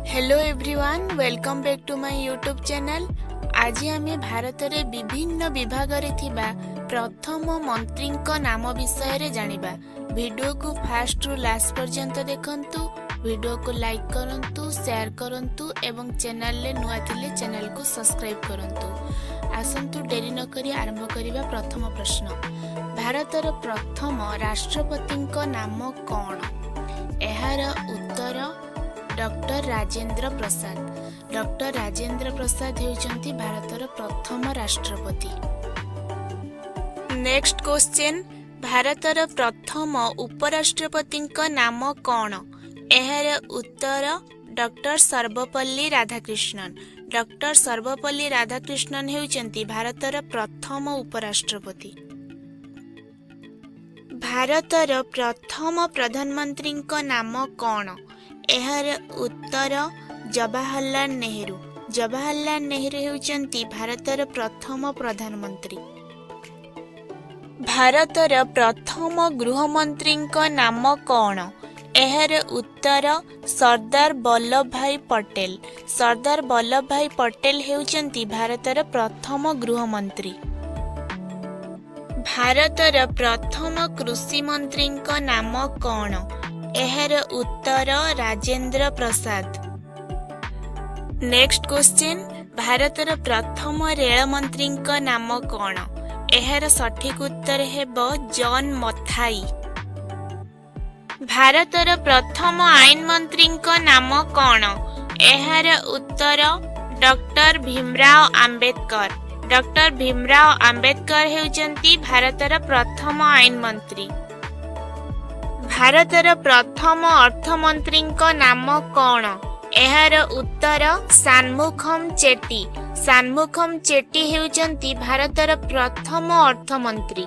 Hello everyone, welcome back to my YouTube channel. आज आम भारत रे विभिन्न विभाग रे थिबा प्रथम मंत्री नाम विषय रे जानिबा। वीडियो को फास्ट रु लास्ट पर्यंत देखंतु, वीडियो को लाइक करंतु, शेयर करंतु एवं चैनल ले नुआ थिले चैनल को सब्सक्राइब करंतु। आसंतु डेरी न करी आरंभ करिबा। प्रथम प्रश्न, भारतर प्रथम राष्ट्रपति नाम कौन? एहार उत्तर डॉक्टर राजेंद्र प्रसाद। डॉक्टर राजेंद्र प्रसाद हेउचंती भारतर प्रथम राष्ट्रपति। नेक्स्ट क्वेश्चन, भारतर प्रथम उपराष्ट्रपति नाम कौन? एहार उत्तर डॉक्टर सर्वपल्ली राधाकृष्णन। डॉक्टर सर्वपल्ली राधाकृष्णन हेउचंती भारतर प्रथम उपराष्ट्रपति। भारतर प्रथम प्रधानमंत्री नाम कौन? एहार उत्तर जवाहरलाल नेहरू। जवाहरलाल नेहरू हेउचंती भारतर प्रथम प्रधानमंत्री। भारतर प्रथम गृहमंत्री नाम कौन? एहार उत्तर सरदार वल्लभ भाई पटेल। सरदार वल्लभ भाई पटेल हेउचंती भारतर प्रथम गृहमंत्री। भारतर प्रथम कृषि मंत्री नाम कौन? एहार उत्तर राजेंद्र प्रसाद। नेक्स्ट क्वेश्चन, भारतर प्रथम रेल मंत्री नाम कौन? एहार सठिक उत्तर हेबो जॉन मथाई। भारतर प्रथम आईन मंत्री नाम कौन? एहार उत्तर डॉक्टर भीमराव आंबेडकर। डॉक्टर भीमराव आंबेडकर हेउचंती भारतर प्रथम आईन मंत्री। भारतर प्रथम अर्थमंत्री नाम कौन? एहार उत्तर शानमुखम चेट्टी। शानमुखम चेट्टी हेउचंती भारतर प्रथम अर्थमंत्री।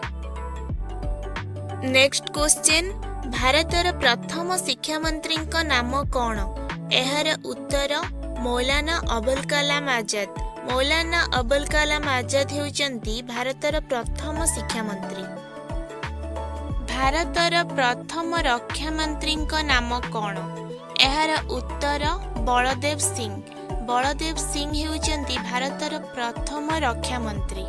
नेक्स्ट क्वेश्चन, भारतर प्रथम शिक्षा मंत्री नाम कौन? एहार उत्तर मौलाना अबुल कलाम आजाद। मौलाना अबुल कलाम आजाद हेउचंती भारतर प्रथम शिक्षा मंत्री। भारतर प्रथम रक्षा मंत्री नाम कौन? एहार उत्तर बलदेव सिंह। बलदेव सिंह हेउचंती भारतर प्रथम रक्षा मंत्री।